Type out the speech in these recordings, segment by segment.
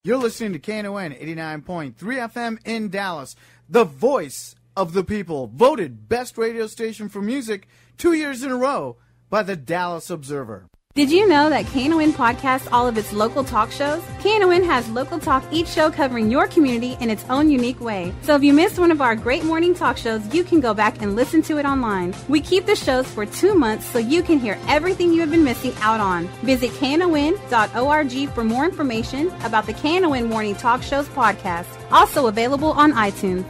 You're listening to KNON 89.3 FM in Dallas, the voice of the people, voted best radio station for music 2 years in a row by the Dallas Observer. Did you know that KNON podcasts all of its local talk shows? KNON has local talk, each show covering your community in its own unique way. So if you missed one of our great morning talk shows, you can go back and listen to it online. We keep the shows for 2 months so you can hear everything you have been missing out on. Visit KNON.org for more information about the KNON Morning Talk Shows podcast. Also available on iTunes.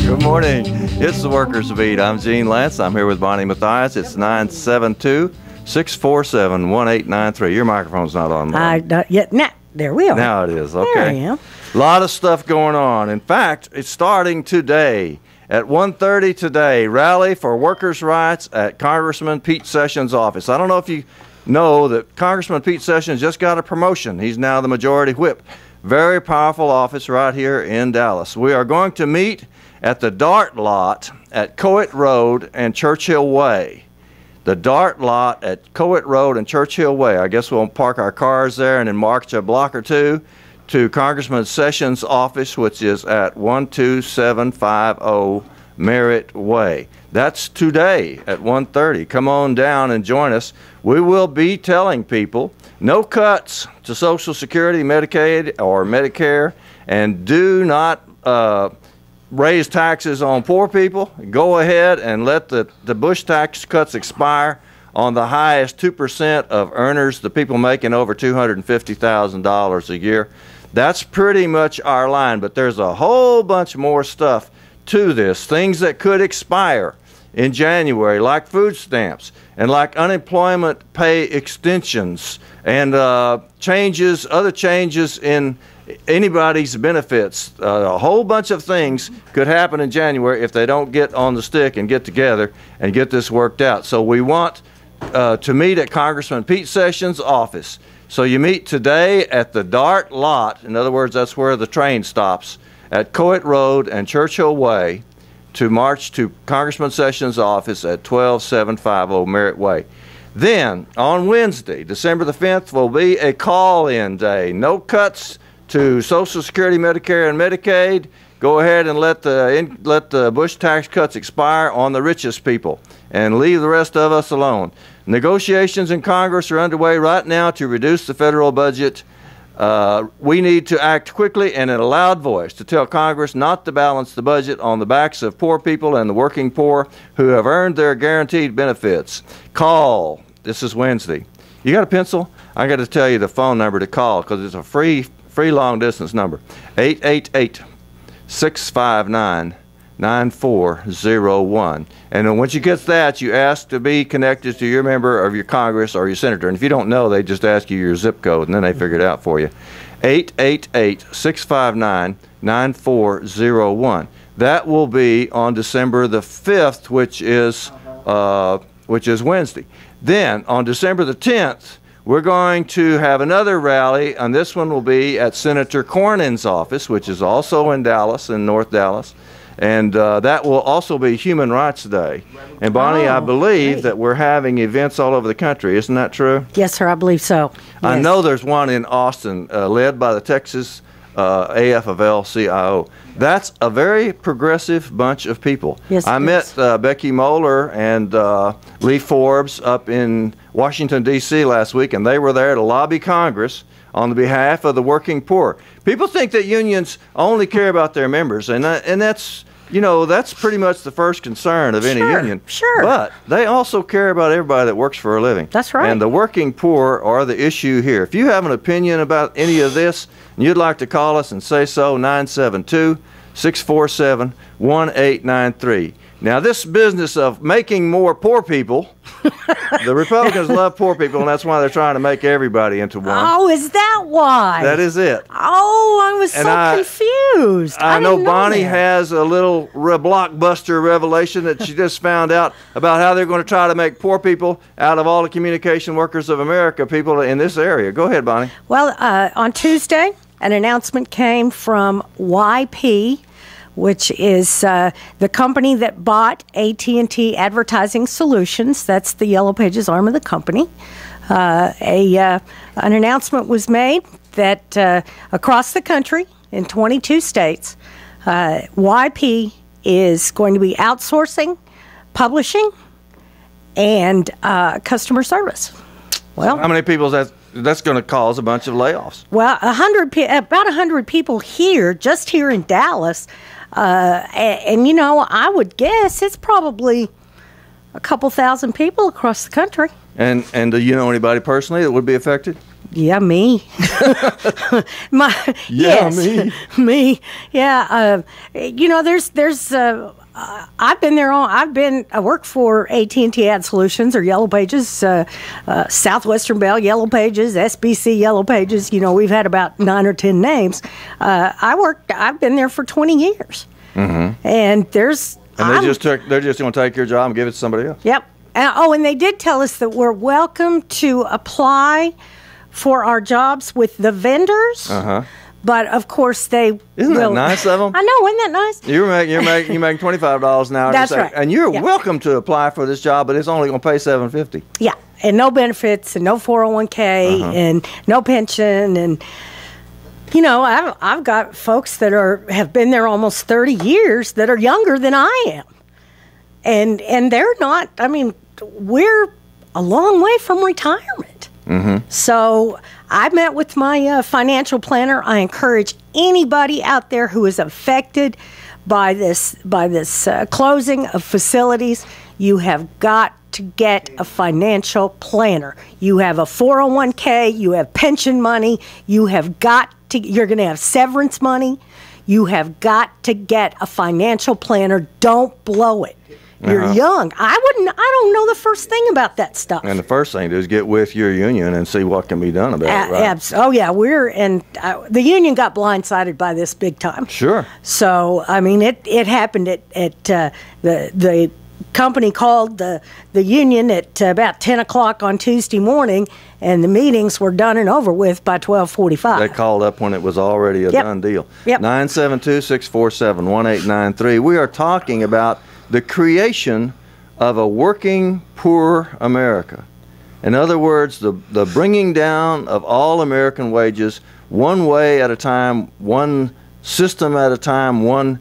Good morning. It's the Workers Beat. I'm Gene Lantz. I'm here with Bonnie Mathias. It's 972-647-1893. Your microphone's not on. Not yet. Nah, there we are. Now it is. Okay. There I am. A lot of stuff going on. In fact, it's starting today. At 1:30 today, rally for workers' rights at Congressman Pete Sessions' office. I don't know if you know that Congressman Pete Sessions just got a promotion. He's now the majority whip. Very powerful office right here in Dallas. We are going to meet at the Dart Lot at Coet Road and Churchill Way. The Dart Lot at Coet Road and Churchill Way. I guess we'll park our cars there and then march a block or two to Congressman Sessions' office, which is at 12750 Merritt Way. That's today at 1:30. Come on down and join us. We will be telling people no cuts to Social Security, Medicaid, or Medicare, and do not raise taxes on poor people. Go ahead and let the Bush tax cuts expire on the highest 2% of earners, the people making over $250,000 a year. That's pretty much our line, but there's a whole bunch more stuff to this, things that could expire in January, like food stamps and like unemployment pay extensions and other changes in anybody's benefits. A whole bunch of things could happen in January if they don't get on the stick and get together and get this worked out. So we want to meet at Congressman Pete Sessions' office. So you meet today at the Dart Lot. In other words, that's where the train stops at Coet Road and Churchill Way to march to Congressman Sessions' office at 12750 Merritt Way. Then on Wednesday, December the 5th, will be a call-in day. No cuts to Social Security, Medicare, and Medicaid. Go ahead and let the Bush tax cuts expire on the richest people and leave the rest of us alone. Negotiations in Congress are underway right now to reduce the federal budget. We need to act quickly and in a loud voice to tell Congress not to balance the budget on the backs of poor people and the working poor who have earned their guaranteed benefits. Call. This is Wednesday. You got a pencil? I got to tell you the phone number to call because it's a free long-distance number, 888-659-9401. And then once you get that, you ask to be connected to your member of your Congress or your senator. And if you don't know, they just ask you your zip code, and then they figure it out for you. 888-659-9401. That will be on December the 5th, which is Wednesday. Then on December the 10th, we're going to have another rally, and this one will be at Senator Cornyn's office, which is also in Dallas, in North Dallas. And that will also be Human Rights Day. And Bonnie, I believe that we're having events all over the country. Isn't that true? Yes, sir, I believe so. Yes. I know there's one in Austin led by the Texas AFL-CIO. That's a very progressive bunch of people. Yes, I met Becky Moeller and Lee Forbes up in Washington, D.C. last week, and they were there to lobby Congress on the behalf of the working poor. People think that unions only care about their members, and that's, that's pretty much the first concern of any union. Sure. But they also care about everybody that works for a living. That's right. And the working poor are the issue here. If you have an opinion about any of this, and you'd like to call us and say so, 972-647-1893. Now, this business of making more poor people, the Republicans love poor people, and that's why they're trying to make everybody into one. Oh, is that why? That is it. Oh, I was confused. I know Bonnie has a little blockbuster revelation that she just found out about how they're going to try to make poor people out of all the communication workers of America, people in this area. Go ahead, Bonnie. Well, on Tuesday, an announcement came from YP, which is the company that bought AT&T Advertising Solutions. That's the Yellow Pages arm of the company. An announcement was made that across the country in 22 states, YP is going to be outsourcing publishing and customer service. Well, how many people is that's going to cause a bunch of layoffs? Well, about 100 people here, just here in Dallas, and you know, I would guess it's probably a couple thousand people across the country. And do you know anybody personally that would be affected? Yeah, me. Me. Yeah. You know, there's. I've been there. I work for AT&T Ad Solutions or Yellow Pages, Southwestern Bell Yellow Pages, SBC Yellow Pages. You know, we've had about 9 or 10 names. I've been there for 20 years, and they're just going to take your job and give it to somebody else. Yep. And they did tell us that we're welcome to apply for our jobs with the vendors. But of course they Isn't that nice of them? I know, isn't that nice? You're making $25 an hour. That's right. And you're welcome to apply for this job, but it's only going to pay $750. Yeah, and no benefits and no 401k and no pension, and you know, I've got folks that have been there almost 30 years that are younger than I am, and they're not. I mean, we're a long way from retirement. So I met with my financial planner. I encourage anybody out there who is affected by this closing of facilities, you have got to get a financial planner. You have a 401k, you have pension money, you're going to have severance money. You have got to get a financial planner. Don't blow it. You're young. I don't know the first thing about that stuff. And the first thing to do is get with your union and see what can be done about it, right? Oh, yeah. The union got blindsided by this big time. Sure. So, I mean, it happened at the company called the union at about 10 o'clock on Tuesday morning, and the meetings were done and over with by 12:45. They called up when it was already a done deal. Yep. 972-647-1893. We are talking about the creation of a working poor America. In other words, the bringing down of all American wages one way at a time, one system at a time, one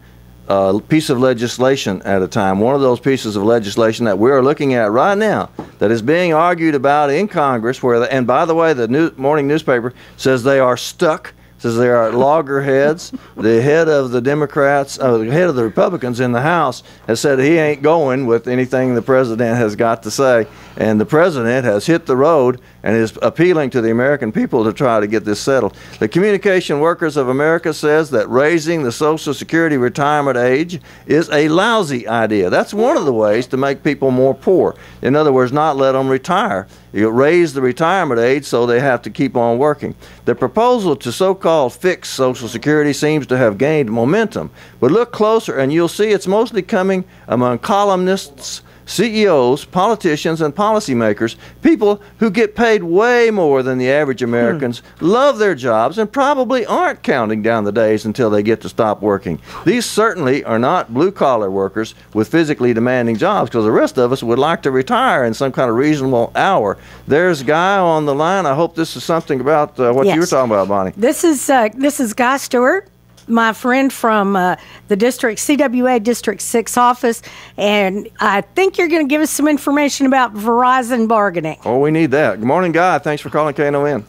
piece of legislation at a time. One of those pieces of legislation that we are looking at right now that is being argued about in Congress, and by the way, the morning newspaper says they are stuck. Says they are at loggerheads. The head of the Democrats, the head of the Republicans in the House has said he ain't going with anything the president has got to say. And the president has hit the road and is appealing to the American people to try to get this settled. The Communication Workers of America says that raising the Social Security retirement age is a lousy idea. That's one of the ways to make people more poor. In other words, not let them retire. You raise the retirement age so they have to keep on working. The proposal to so-called fix Social Security seems to have gained momentum. But look closer and you'll see it's mostly coming among columnists, CEOs, politicians, and policymakers, people who get paid way more than the average Americans, love their jobs, and probably aren't counting down the days until they get to stop working. These certainly are not blue-collar workers with physically demanding jobs, because the rest of us would like to retire in some kind of reasonable hour. There's Guy on the line. I hope this is something about what you were talking about, Bonnie. This is Guy Stewart, my friend from the CWA District 6 office, and I think you're going to give us some information about Verizon bargaining. Oh, we need that. Good morning, Guy. Thanks for calling KNON.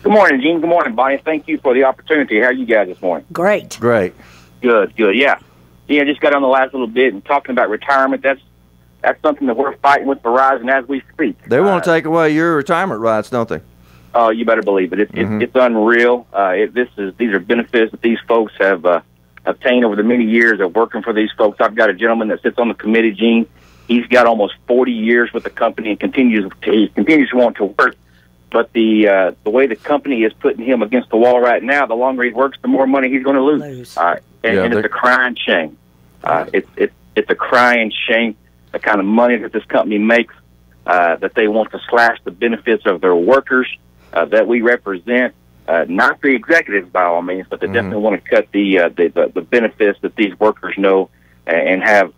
Good morning, Gene. Good morning, Bonnie. Thank you for the opportunity. How are you guys this morning? Great. Great. Good, yeah. Yeah, I just got on the last little bit and talking about retirement. That's something that we're fighting with Verizon as we speak. They want to take away your retirement rights, don't they? Oh, you better believe it. It's unreal. These are benefits that these folks have obtained over the many years of working for these folks. I've got a gentleman that sits on the committee, Gene. He's got almost 40 years with the company and continues to want to work. But the way the company is putting him against the wall right now, the longer he works, the more money he's going to lose. And it's a crying shame. It's a crying shame, the kind of money that this company makes, that they want to slash the benefits of their workers that we represent. not the executives by all means, but they definitely want to cut the benefits that these workers know and have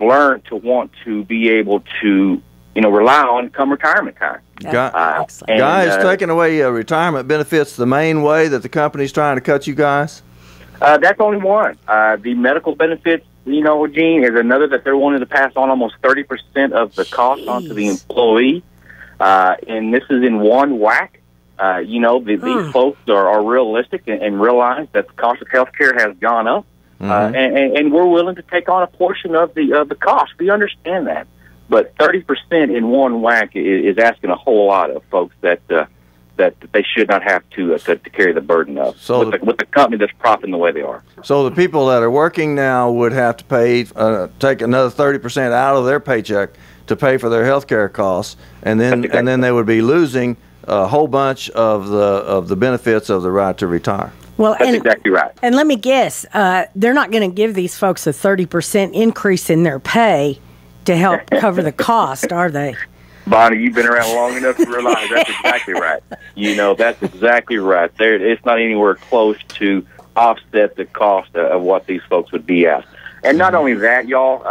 learned to want to be able to, rely on come retirement time. Guys, taking away retirement benefits the main way that the company's trying to cut you guys? That's only one. The medical benefits, Gene, is another that they're wanting to pass on almost 30% of the cost onto the employee. And this is in one whack. These folks are realistic and realize that the cost of health care has gone up. And we're willing to take on a portion of the cost. We understand that. But 30% in one whack is asking a whole lot of folks that they should not have to carry the burden of with the company that's profiting the way they are. So the people that are working now would have to pay, take another 30% out of their paycheck to pay for their health care costs, and then they would be losing a whole bunch of the benefits of the right to retire. Well, that's exactly right. And let me guess, they're not going to give these folks a 30% increase in their pay to help cover the cost, are they? Bonnie, you've been around long enough to realize that's exactly right. That's exactly right. It's not anywhere close to offset the cost of what these folks would be at. And not only that, y'all,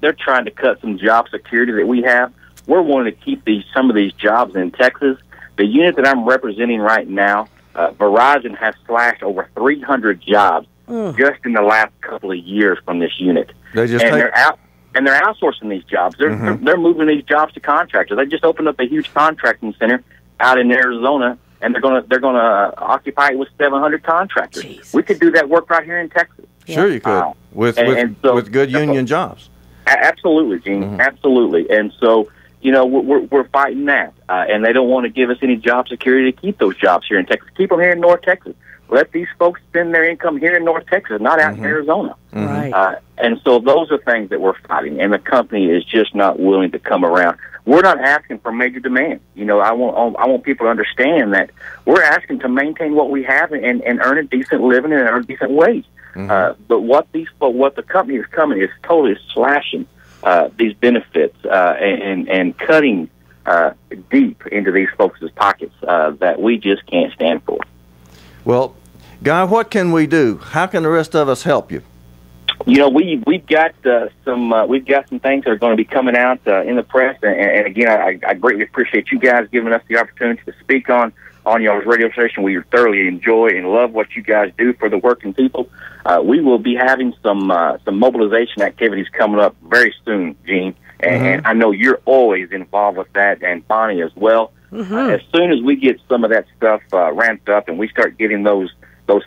they're trying to cut some job security that we have. We're wanting to keep some of these jobs in Texas. The unit that I'm representing right now, Verizon has slashed over 300 jobs just in the last couple of years from this unit. They're outsourcing these jobs. They're moving these jobs to contractors. They just opened up a huge contracting center out in Arizona, and they're gonna occupy it with 700 contractors. Jeez. We could do that work right here in Texas. Sure, you could with good union jobs. Absolutely, Gene. Absolutely. And so we're fighting that, and they don't want to give us any job security to keep those jobs here in Texas. Keep them here in North Texas. Let these folks spend their income here in North Texas, not out in Arizona. Right. And so those are things that we're fighting, and the company is just not willing to come around. We're not asking for major demand. I want people to understand that we're asking to maintain what we have and earn a decent living and earn a decent wage. But what the company is coming is totally slashing these benefits and cutting deep into these folks' pockets that we just can't stand for. Well, Guy, what can we do? How can the rest of us help you? We've got some things that are going to be coming out in the press, and again, I greatly appreciate you guys giving us the opportunity to speak on y'all's radio station. We thoroughly enjoy and love what you guys do for the working people. We will be having some mobilization activities coming up very soon, Gene, and I know you're always involved with that, and Bonnie as well. As soon as we get some of that stuff ramped up and we start getting those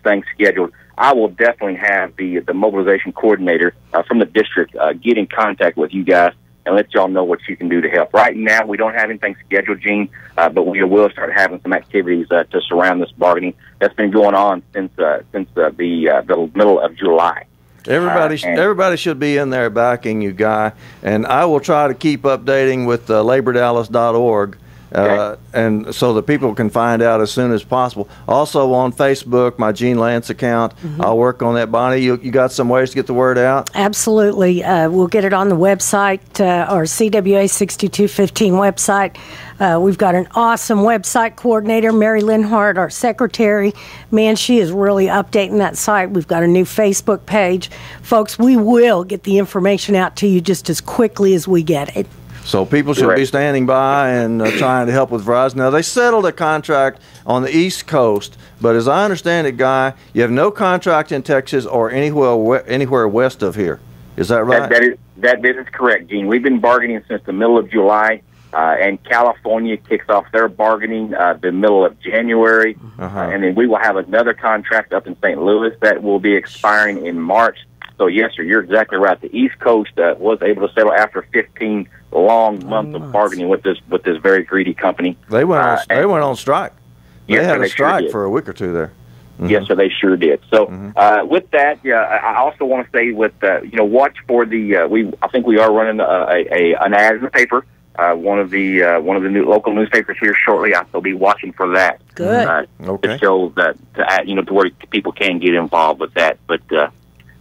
things scheduled, I will definitely have the mobilization coordinator from the district get in contact with you guys and let y'all know what you can do to help. Right now, we don't have anything scheduled, Gene, but we will start having some activities to surround this bargaining that's been going on since the middle of July. Everybody should be in there backing you, Guy, and I will try to keep updating with LaborDallas.org. And so that people can find out as soon as possible. Also on Facebook, my Gene Lantz account. I'll work on that. Bonnie, you got some ways to get the word out? Absolutely. We'll get it on the website, our CWA 6215 website. We've got an awesome website coordinator, Mary Linhart, our secretary. Man, she is really updating that site. We've got a new Facebook page. Folks, we will get the information out to you just as quickly as we get it. So people should be standing by and trying to help with Verizon. Now, they settled a contract on the East Coast, but as I understand it, Guy, you have no contract in Texas or anywhere west of here. Is that right? That is correct, Gene. We've been bargaining since the middle of July, and California kicks off their bargaining the middle of January, and then we will have another contract up in St. Louis that will be expiring in March. So, yes, sir, you're exactly right. The East Coast was able to settle after 15 long months of bargaining with this very greedy company. They went on strike. They had a strike sure for a week or two there. Yes, sir, they sure did. So with that, I also want to say watch for the I think we are running an ad in the paper. One of the new local newspapers here shortly. I'll be watching for that. Good. To show that to where people can get involved with that. But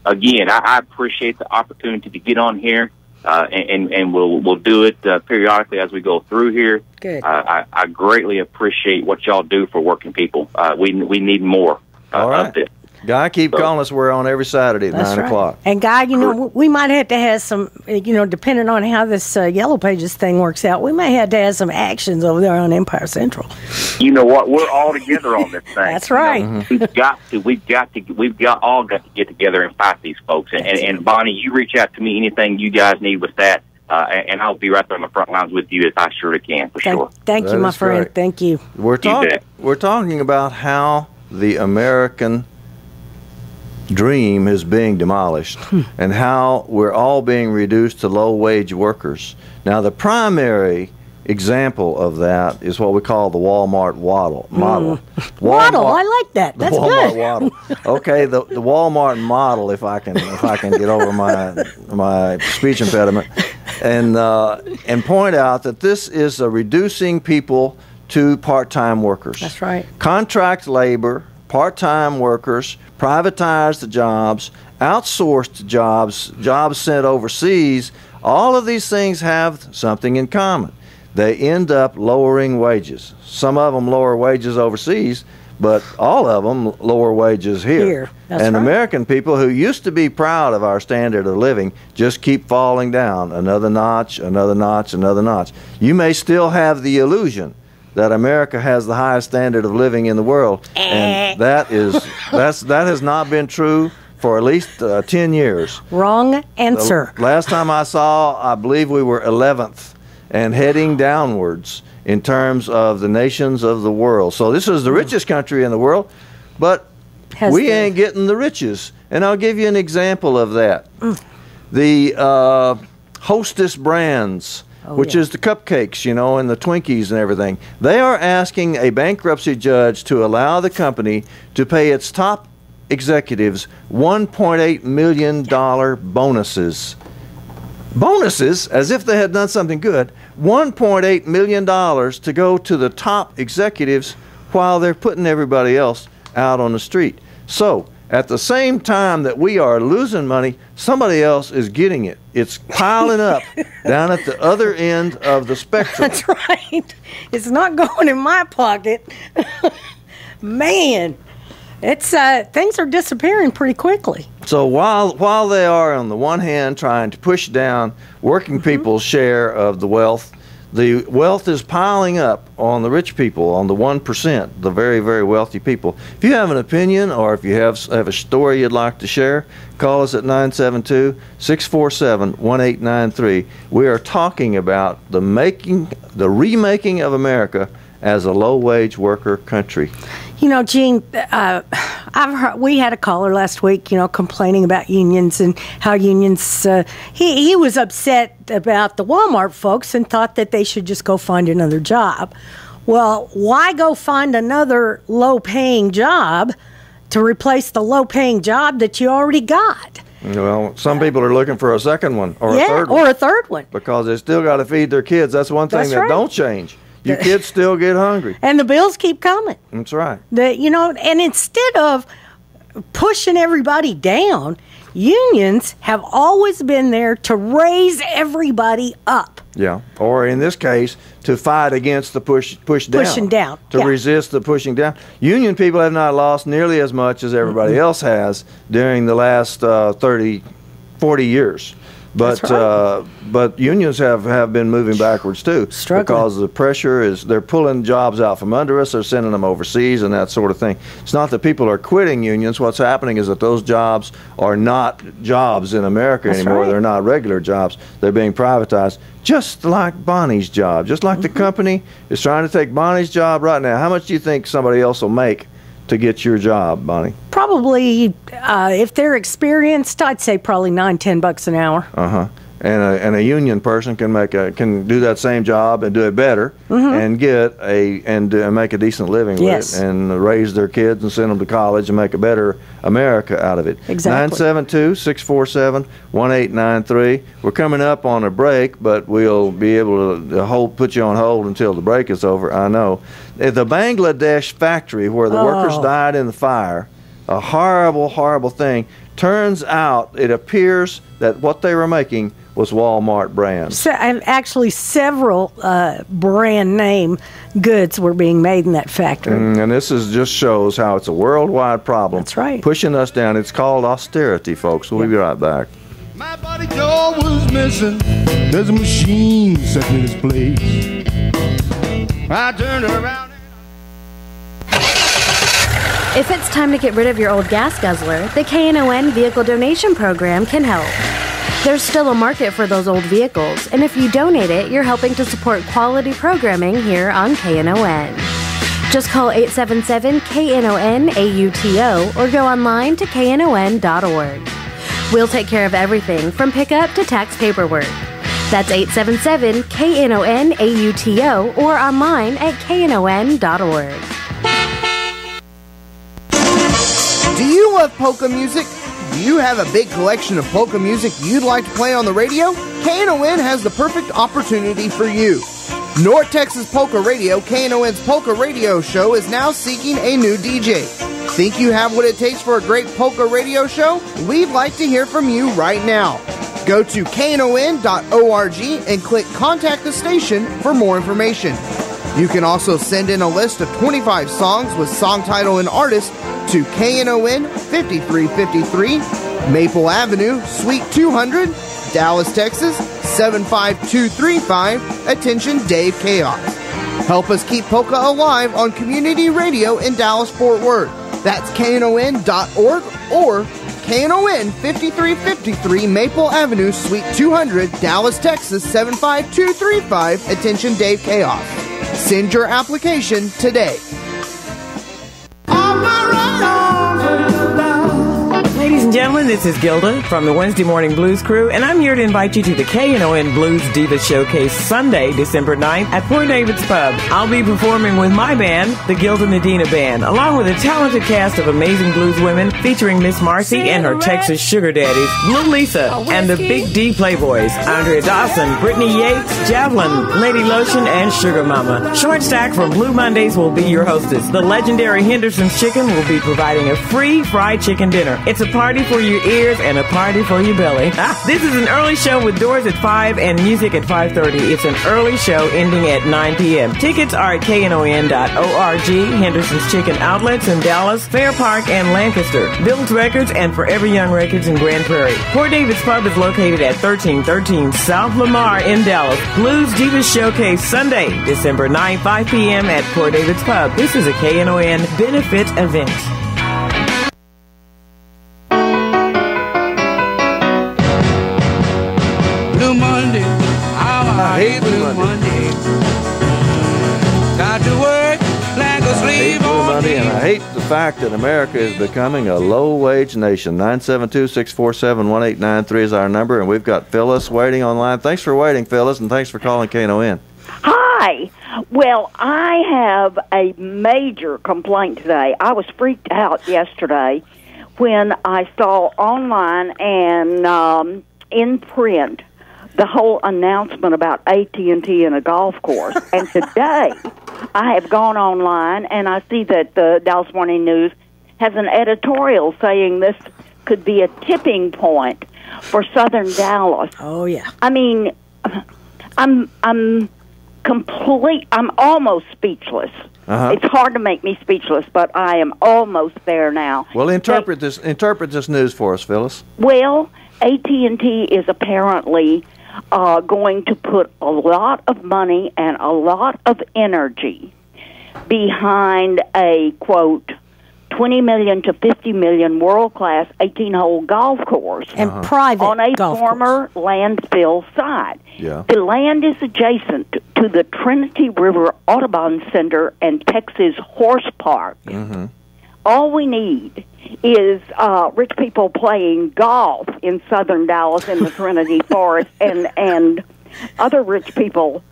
again, I appreciate the opportunity to get on here. And we'll do it periodically as we go through here. Good. I greatly appreciate what y'all do for working people. We need more of this. Guy, keep calling us. We're on every Saturday at 9 o'clock. And Guy, we might have to have some, depending on how this Yellow Pages thing works out, we may have to have some actions over there on Empire Central. You know what? We're all together on this thing. That's right. We've all got to get together and fight these folks. And Bonnie, you reach out to me anything you guys need with that, and I'll be right there on the front lines with you as I surely can, for sure. Thank you, my friend. Great. Thank you. We're talking about how the American dream is being demolished and how we're all being reduced to low-wage workers. Now, the primary example of that is what we call the Walmart model. Waddle, I like that. That's Walmart good. Waddle. Okay, the Walmart model, if I can get over my speech impediment, and point out that this is reducing people to part-time workers. That's right. Contract labor, part-time workers, privatized jobs, outsourced jobs sent overseas. All of these things have something in common. They end up lowering wages. Some of them lower wages overseas, but all of them lower wages here. That's and right. American people who used to be proud of our standard of living just keep falling down another notch, another notch, another notch. You may still have the illusion that America has the highest standard of living in the world, and that has not been true for at least 10 years. Wrong answer. The last time I saw, I believe we were 11th and heading downwards in terms of the nations of the world. So this is the richest country in the world, but we ain't getting the riches. And I'll give you an example of that. The Hostess brands, which is the cupcakes, and the Twinkies and everything. They are asking a bankruptcy judge to allow the company to pay its top executives $1.8 million bonuses. Bonuses, as if they had done something good. $1.8 million to go to the top executives while they're putting everybody else out on the street. So, at the same time that we are losing money, somebody else is getting it. It's piling up down at the other end of the spectrum. That's right. It's not going in my pocket. Man, it's things are disappearing pretty quickly. So while they are on the one hand trying to push down working people's share of the wealth is piling up on the rich people, on the 1%, the very, very wealthy people. If you have an opinion or if you have a story you'd like to share, call us at 972-647-1893. We are talking about the remaking of America as a low-wage worker country. Gene, we had a caller last week, complaining about unions and how unions, he was upset about the Walmart folks and thought that they should just go find another job. Well, why go find another low-paying job to replace the low-paying job that you already got? Well, some people are looking for a second one or a third one. Or a third one. Because they still got to feed their kids. That's one thing that don't change. Your kids still get hungry. And the bills keep coming. That's right. And instead of pushing everybody down, unions have always been there to raise everybody up. Yeah. Or in this case, to fight against the push down. Pushing down. To resist the pushing down. Union people have not lost nearly as much as everybody else has during the last 30, 40 years. But but unions have been moving backwards too, because the pressure is they're pulling jobs out from under us, they're sending them overseas and that sort of thing. It's not that people are quitting unions. What's happening is that those jobs are not jobs in America anymore. They're not regular jobs. They're being privatized, just like Bonnie's job, just like the company is trying to take Bonnie's job right now. How much do you think somebody else will make to get your job, Bonnie? Probably, if they're experienced, I'd say probably $9-10 an hour. And a union person can do that same job and do it better, and make a decent living with it, and raise their kids and send them to college and make a better America out of it. Exactly. 972-647-1893. We're coming up on a break, but we'll be able to put you on hold until the break is over. I know. At the Bangladesh factory where the workers died in the fire, A horrible, horrible thing. Turns out, it appears that what they were making was Walmart brands. So, and actually, several brand name goods were being made in that factory. And this just shows how it's a worldwide problem. That's right. Pushing us down. It's called austerity, folks. We'll be right back. My body door was missing. There's a machine set in its place. I turned around. If it's time to get rid of your old gas guzzler, the KNON Vehicle Donation Program can help. There's still a market for those old vehicles, and if you donate it, you're helping to support quality programming here on KNON. Just call 877-KNON-AUTO or go online to KNON.org. We'll take care of everything from pickup to tax paperwork. That's 877-KNON-AUTO or online at KNON.org. Do you love polka music? Do you have a big collection of polka music you'd like to play on the radio? KNON has the perfect opportunity for you. North Texas Polka Radio, KNON's Polka Radio Show, is now seeking a new DJ. Think you have what it takes for a great polka radio show? We'd like to hear from you right now. Go to knon.org and click Contact the Station for more information. You can also send in a list of 25 songs with song title and artist to KNON 5353, Maple Avenue, Suite 200, Dallas, Texas 75235. Attention, Dave Chaos. Help us keep polka alive on community radio in Dallas-Fort Worth. That's KNON.org or KNON 5353 Maple Avenue, Suite 200, Dallas, Texas 75235. Attention, Dave Chaos. Send your application today. Ladies and gentlemen, this is Gilda from the Wednesday Morning Blues Crew, and I'm here to invite you to the KNON Blues Diva Showcase Sunday, December 9th at Port David's Pub. I'll be performing with my band, the Gilda Medina Band, along with a talented cast of amazing blues women featuring Miss Marcy and her Texas sugar daddies, Blue Lisa, and the Big D Playboys, Andrea Dawson, Brittany Yates, Javelin, Lady Lotion, and Sugar Mama. Short Stack from Blue Mondays will be your hostess. The legendary Henderson's Chicken will be providing a free fried chicken dinner. It's a party for your ears and a party for your belly. This is an early show with doors at 5 and music at 5:30. It's an early show ending at 9 p.m. Tickets are at KNON.org, Henderson's Chicken Outlets in Dallas, Fair Park, and Lancaster, Bill's Records, and Forever Young Records in Grand Prairie. Port David's Pub is located at 1313 South Lamar in Dallas. Blues Divas Showcase Sunday, December 9, 5 p.m. at Port David's Pub. This is a KNON benefit event. Blue Monday, I hate Blue Monday. Got to work like a slave on Monday, and I hate the fact that America is becoming a low-wage nation. 972-647-1893 is our number, and we've got Phyllis waiting online. Thanks for waiting, Phyllis, and thanks for calling KNON. Hi. Well, I have a major complaint today. I was freaked out yesterday when I saw online and in print the whole announcement about AT&T and a golf course. And today, I have gone online, and I see that the Dallas Morning News has an editorial saying this could be a tipping point for Southern Dallas. Oh, yeah. I mean, I'm almost speechless. It's hard to make me speechless, but I am almost there now. Well, interpret this news for us, Phyllis. Well, AT&T is apparently going to put a lot of money and a lot of energy behind a, quote, $20 million to $50 million world-class 18-hole golf course and private on a golf former landfill site. Yeah. The land is adjacent to the Trinity River Audubon Center and Texas Horse Park. Mm-hmm. All we need is rich people playing golf in southern Dallas in the Trinity Forest and other rich people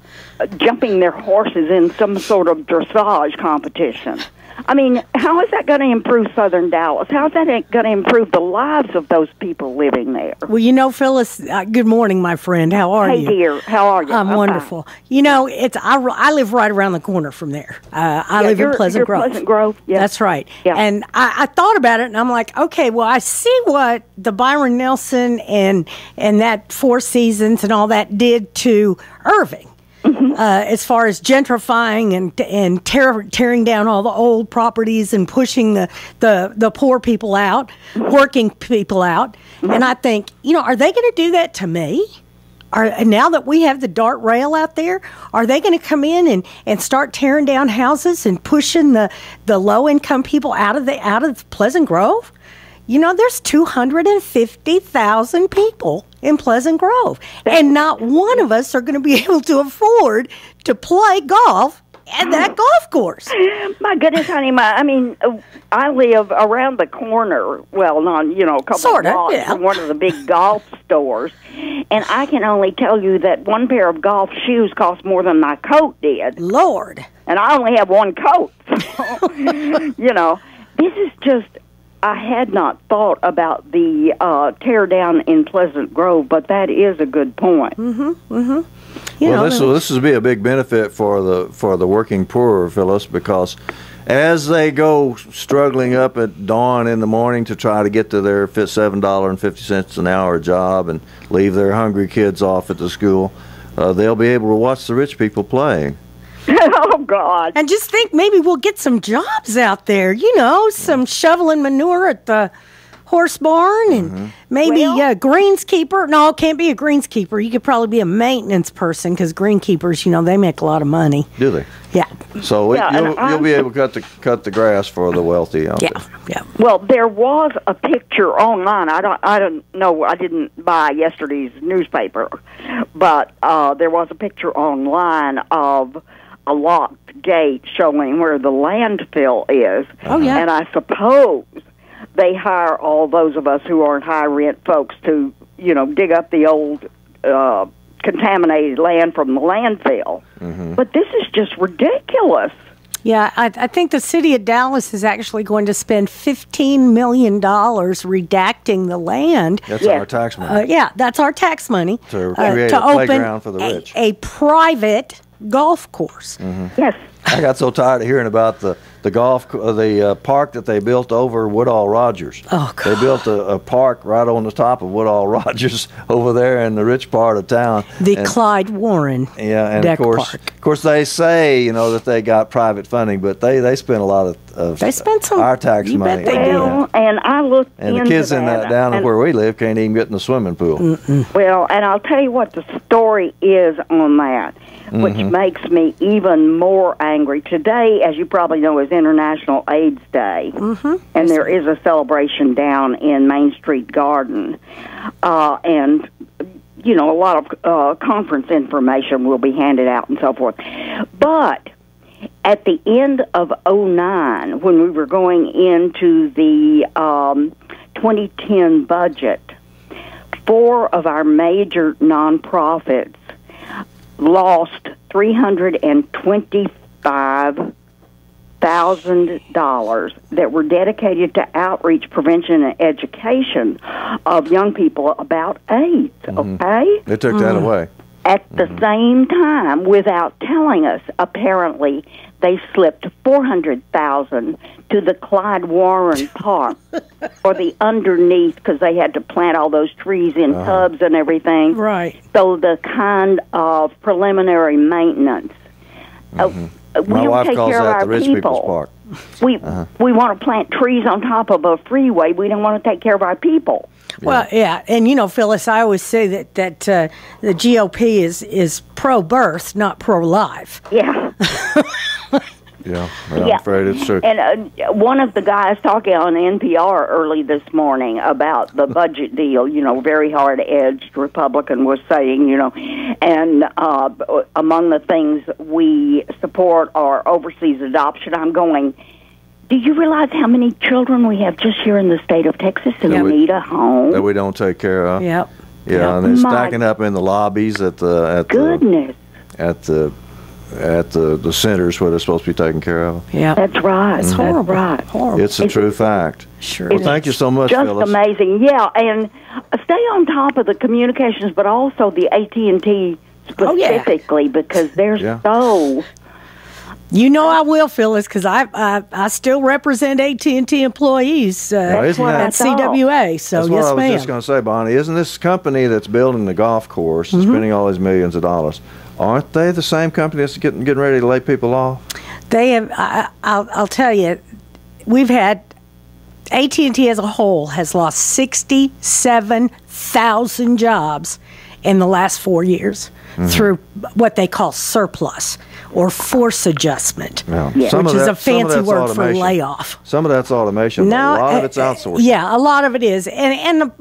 jumping their horses in some sort of dressage competition. I mean, how is that going to improve Southern Dallas? How is that going to improve the lives of those people living there? Well, you know, Phyllis, good morning, my friend. How are you? Hey, dear. How are you? I'm wonderful. Fine. You know, I live right around the corner from there. I live in Pleasant Grove. Pleasant Grove, yeah. That's right. Yeah. And I thought about it, and I'm like, okay, well, I see what the Byron Nelson and that Four Seasons and all that did to Irving. As far as gentrifying and tearing down all the old properties and pushing the poor people out, working people out. And I think, you know, are they going to do that to me? Now that we have the DART rail out there, are they going to come in and start tearing down houses and pushing the low-income people out of Pleasant Grove? You know, there's 250,000 people in Pleasant Grove, and not one of us are going to be able to afford to play golf at that golf course. My goodness, honey, I live around the corner, well, not, you know, a couple of blocks from one of the big golf stores, and I can only tell you that one pair of golf shoes cost more than my coat did. Lord. And I only have one coat. So, you know, this is just... I had not thought about the tear down in Pleasant Grove, but that is a good point. This will be a big benefit for the working poor, Phyllis, because as they go struggling up at dawn in the morning to try to get to their $7.50 an hour job and leave their hungry kids off at the school, they'll be able to watch the rich people play. Oh, God. And just think, maybe we'll get some jobs out there, you know, some shoveling manure at the horse barn and maybe a greenskeeper. No, it can't be a greenskeeper. You could probably be a maintenance person because greenkeepers, you know, they make a lot of money. Do they? Yeah. So you'll be able to cut the grass for the wealthy out there. Yeah. Well, there was a picture online. I don't know. I didn't buy yesterday's newspaper, but there was a picture online of a locked gate showing where the landfill is. Oh, yeah. And I suppose they hire all those of us who aren't high-rent folks to, you know, dig up the old contaminated land from the landfill. But this is just ridiculous. Yeah, I think the city of Dallas is actually going to spend $15 million redacting the land. That's our tax money. That's our tax money. To create a playground for the rich. A private golf course. Yes. I got so tired of hearing about the park that they built over Woodall Rogers. Oh, God. They built a park right on the top of Woodall Rogers over there in the rich part of town. Clyde Warren. Yeah, and Deck of course they say, you know, that they got private funding, but they spent a lot of they spent some our tax money. Bet they did. And I looked and into the kids that, down where we live can't even get in the swimming pool. Well, and I'll tell you what the story is on that, which makes me even more angry. Today, as you probably know, is International AIDS Day, and there is a celebration down in Main Street Garden, and you know, a lot of conference information will be handed out and so forth. But at the end of 2009, when we were going into the 2010 budget, 4 of our major nonprofits lost $325,000 that were dedicated to outreach, prevention, and education of young people about AIDS. Okay, they took that away at the same time without telling us. Apparently, they slipped $400,000 to the Clyde Warren Park for the underneath, because they had to plant all those trees in tubs and everything. Right. So the kind of preliminary maintenance. My we wife don't take calls care that of our the rich people. people's park. We want to plant trees on top of a freeway. We don't want to take care of our people. Well, yeah, and you know, Phyllis, I always say that the GOP is pro-birth, not pro-life. Yeah. Yeah, I'm afraid it's true. And one of the guys talking on NPR early this morning about the budget deal, you know, very hard-edged Republican, was saying, you know, and among the things we support are overseas adoption. I'm going, do you realize how many children we have just here in the state of Texas who need a home? That we don't take care of. Yep. Yeah, and they're stacking up in the lobbies at the goodness. at the centers where they're supposed to be taken care of. Yeah, that's right. It's horrible. That's right. Horrible. It's a true fact. Sure. Well, thank you so much, just Phyllis. Amazing. Yeah, and stay on top of the communications, but also the AT&T specifically because they're so. You know I will, Phyllis, because I still represent AT&T employees at CWA. So that's yes, what I was ma'am. just going to say, Bonnie. Isn't this company that's building the golf course and spending all these millions of dollars? Aren't they the same company that's getting ready to lay people off? They have. I'll tell you, we've had AT&T as a whole has lost 67,000 jobs in the last 4 years through what they call surplus or force adjustment, which is a fancy word for layoff. Some of that's automation, but a lot of it's outsourcing. Yeah, a lot of it is. And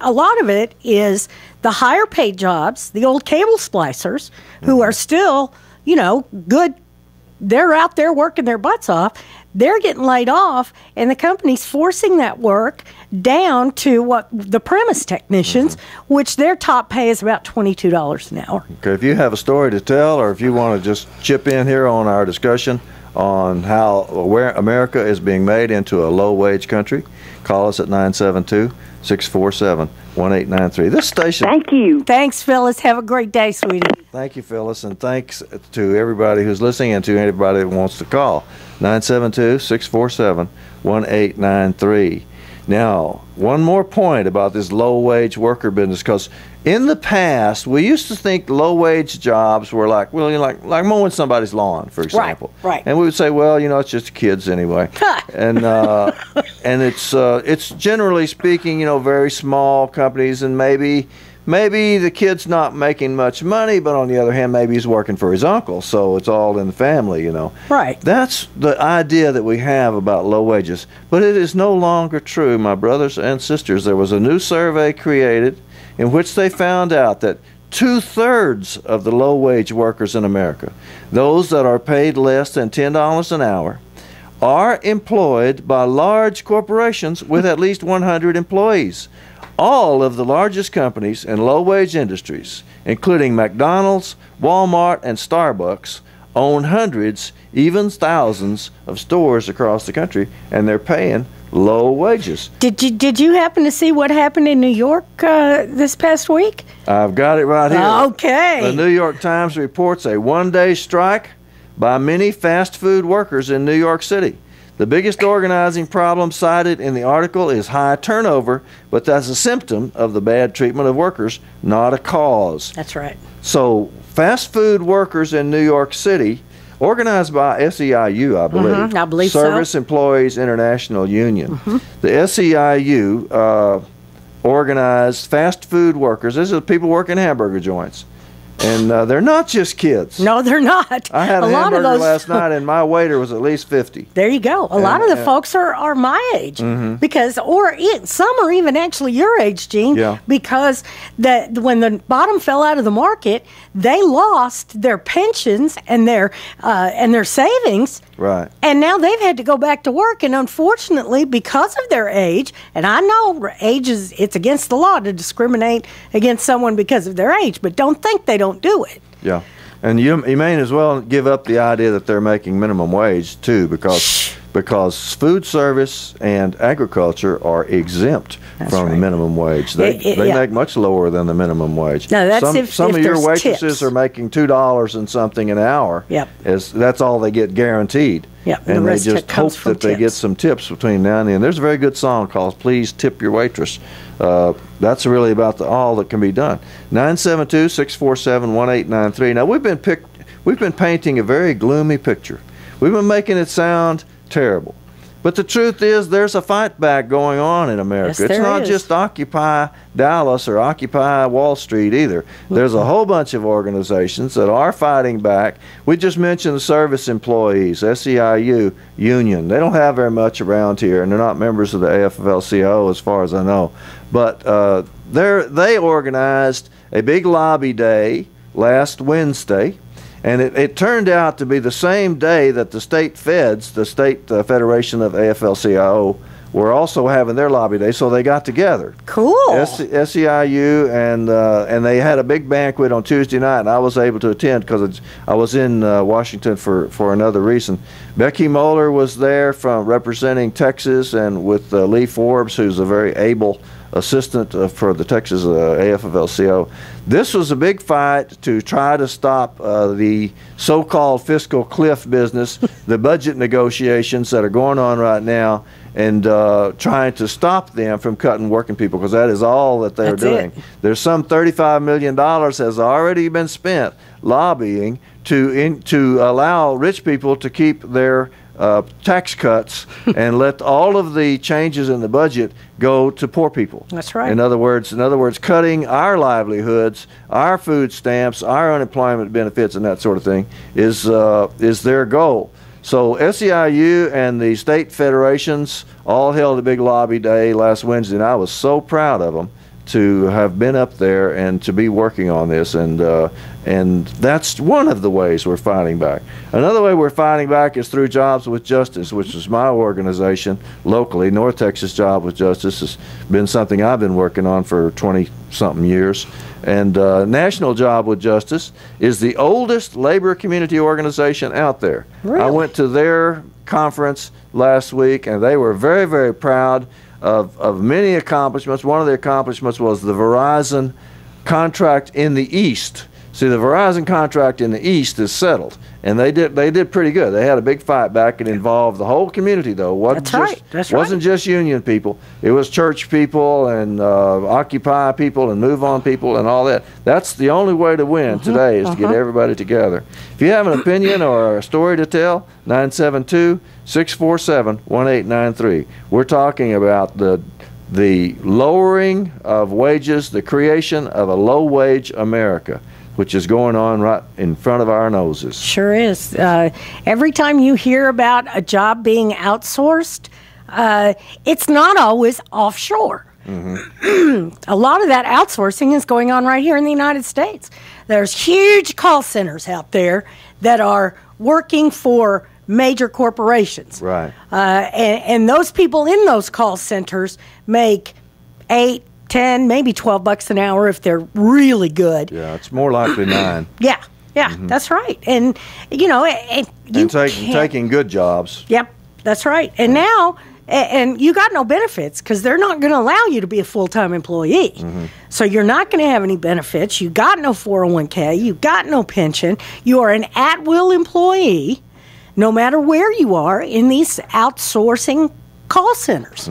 a lot of it is the higher paid jobs, the old cable splicers who are still, good. They're out there working their butts off. They're getting laid off, and the company's forcing that work down to what the premise technicians, which their top pay is about $22 an hour. Okay, if you have a story to tell, or if you want to just chip in here on our discussion on where America is being made into a low-wage country, call us at 972-647-1893. This station. Thank you. Thanks, Phyllis. Have a great day, sweetie. Thank you, Phyllis, and thanks to everybody who's listening and to anybody that wants to call. 972-647-1893. Now, one more point about this low-wage worker business, because in the past, we used to think low-wage jobs were like mowing somebody's lawn, for example. Right. And we would say, well, it's just kids anyway. and it's generally speaking, very small companies, and maybe the kid's not making much money, but on the other hand, maybe he's working for his uncle, so it's all in the family, Right. That's the idea that we have about low wages. But it is no longer true, my brothers and sisters. There was a new survey created in which they found out that 2/3 of the low-wage workers in America, those that are paid less than $10 an hour, are employed by large corporations with at least 100 employees. All of the largest companies in low-wage industries, including McDonald's, Walmart, and Starbucks, own hundreds, even thousands of stores across the country, and they're paying low wages. Did you happen to see what happened in New York this past week? I've got it right here. Okay. The New York Times reports a one-day strike by many fast food workers in New York City. The biggest organizing problem cited in the article is high turnover, but that's a symptom of the bad treatment of workers, not a cause. That's right. So fast food workers in New York City, organized by SEIU, I believe. I believe Service Employees International Union. The SEIU organized fast food workers. These are the people working hamburger joints. And they're not just kids. No, they're not. I had a hamburger last night, and my waiter was at least 50. There you go. A lot of the folks are my age, because some are even actually your age, Gene. Yeah. Because when the bottom fell out of the market, they lost their pensions and their savings. Right. And now they've had to go back to work, and unfortunately, because of their age, and I know it's against the law to discriminate against someone because of their age, but don't think they don't do it. Yeah. And you may as well give up the idea that they're making minimum wage, too, because food service and agriculture are exempt from the minimum wage. They make much lower than the minimum wage. No, that's some of your waitresses tips. are making $2 and something an hour. Yep. That's all they get guaranteed. Yep. And the they rest just hope that they get some tips between now and then. There's a very good song called "Please Tip Your Waitress." That's really about all that can be done. 972-647-1893. Now we've been painting a very gloomy picture. We've been making it sound terrible. But the truth is, there's a fight back going on in America. Yes, it's not just Occupy Dallas or Occupy Wall Street either. There's a whole bunch of organizations that are fighting back. We just mentioned the service employees, SEIU union. They don't have very much around here, and they're not members of the AFL-CIO as far as I know. But they organized a big lobby day last Wednesday. And it turned out to be the same day that the state feds, the state federation of AFL-CIO, were also having their lobby day, so they got together. Cool. SEIU, and they had a big banquet on Tuesday night, and I was able to attend because I was in Washington for another reason. Becky Moeller was there from representing Texas, and with Lee Forbes, who's a very able assistant for the Texas AFL-CIO. This was a big fight to try to stop the so-called fiscal cliff business, the budget negotiations that are going on right now, and trying to stop them from cutting working people, because that is all that they're doing. There's some $35 million has already been spent lobbying to allow rich people to keep their tax cuts and let all of the changes in the budget go to poor people. That's right. In other words, cutting our livelihoods, our food stamps, our unemployment benefits, and that sort of thing is their goal. So SEIU and the state federations all held a big lobby day last Wednesday, and I was so proud of them to have been up there and to be working on this, and that's one of the ways we're fighting back. Another way we're fighting back is through Jobs with Justice, which is my organization locally. North Texas Job with Justice has been something I've been working on for 20-something years. And National Job with Justice is the oldest labor community organization out there. Really? I went to their conference last week, and they were very, very proud of many accomplishments. One of the accomplishments was the Verizon contract in the East. See, the Verizon contract in the East is settled, and they did pretty good. They had a big fight back. It involved the whole community, though. Wasn't just union people. It was church people and Occupy people and Move On people and all that. That's the only way to win today, is to get everybody together. If you have an opinion or a story to tell, 972-647-1893. We're talking about the lowering of wages, the creation of a low-wage America, which is going on right in front of our noses. Sure is. Every time you hear about a job being outsourced, it's not always offshore. A lot of that outsourcing is going on right here in the United States. There's huge call centers out there that are working for major corporations. Right. And those people in those call centers make 8, 10, maybe $12 an hour if they're really good. Yeah, it's more likely 9. Yeah, that's right. And taking good jobs. Yep, that's right. And now, and you got no benefits, because they're not going to allow you to be a full-time employee. So you're not going to have any benefits. You got no 401k. You got no pension. You are an at-will employee, no matter where you are in these outsourcing call centers.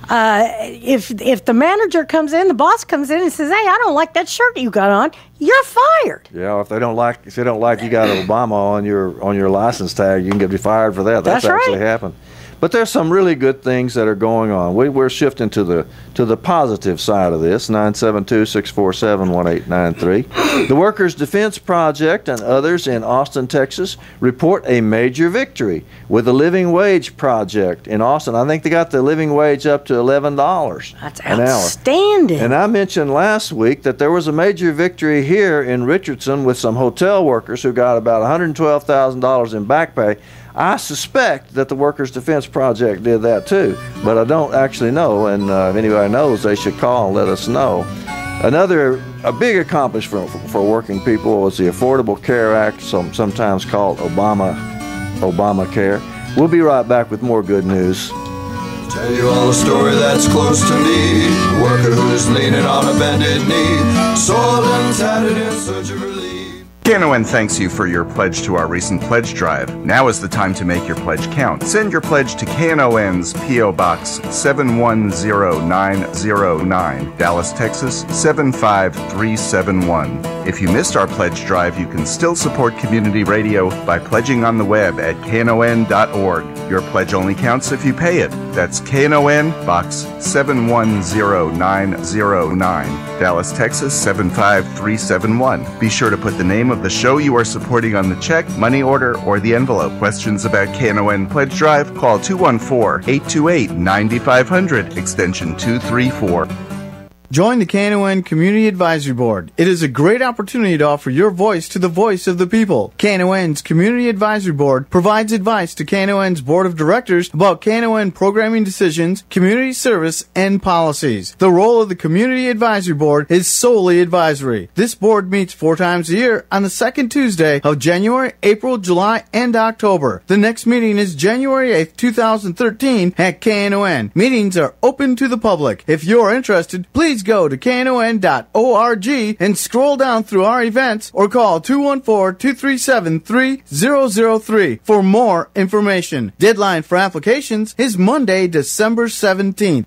If the manager comes in, the boss comes in and says, "Hey, I don't like that shirt you got on," you're fired. Yeah, if they don't like you got Obama on your license tag, you can be fired for that. That's actually happened. But there's some really good things that are going on. We're shifting to the positive side of this. 972-647-1893. The Workers' Defense Project and others in Austin, Texas, report a major victory with the Living Wage Project in Austin. I think they got the living wage up to $11 an hour. Outstanding. And I mentioned last week that there was a major victory here in Richardson with some hotel workers who got about $112,000 in back pay. I suspect that the Workers' Defense Project did that too, but I don't actually know, and if anybody knows, they should call and let us know. A big accomplishment for working people was the Affordable Care Act, sometimes called Obamacare. We'll be right back with more good news. Tell you all a story that's close to me. A worker who's leaning on a bended knee, soiled and tattered in search of relief. KNON thanks you for your pledge to our recent pledge drive. Now is the time to make your pledge count. Send your pledge to KNON's P.O. Box 710909, Dallas, Texas 75371. If you missed our pledge drive, you can still support community radio by pledging on the web at knon.org. Your pledge only counts if you pay it. That's KNON Box 710909, Dallas, Texas 75371. Be sure to put the name of the show you are supporting on the check, money order, or the envelope. Questions about KNON Pledge Drive? Call 214-828-9500, extension 234. Join the KNON Community Advisory Board. It is a great opportunity to offer your voice to the voice of the people. KNON's Community Advisory Board provides advice to KNON's Board of Directors about KNON programming decisions, community service, and policies. The role of the Community Advisory Board is solely advisory. This board meets 4 times a year on the second Tuesday of January, April, July, and October. The next meeting is January 8th, 2013 at KNON. Meetings are open to the public. If you're interested, please go to knon.org and scroll down through our events or call 214-237-3003 for more information. Deadline for applications is Monday, December 17th.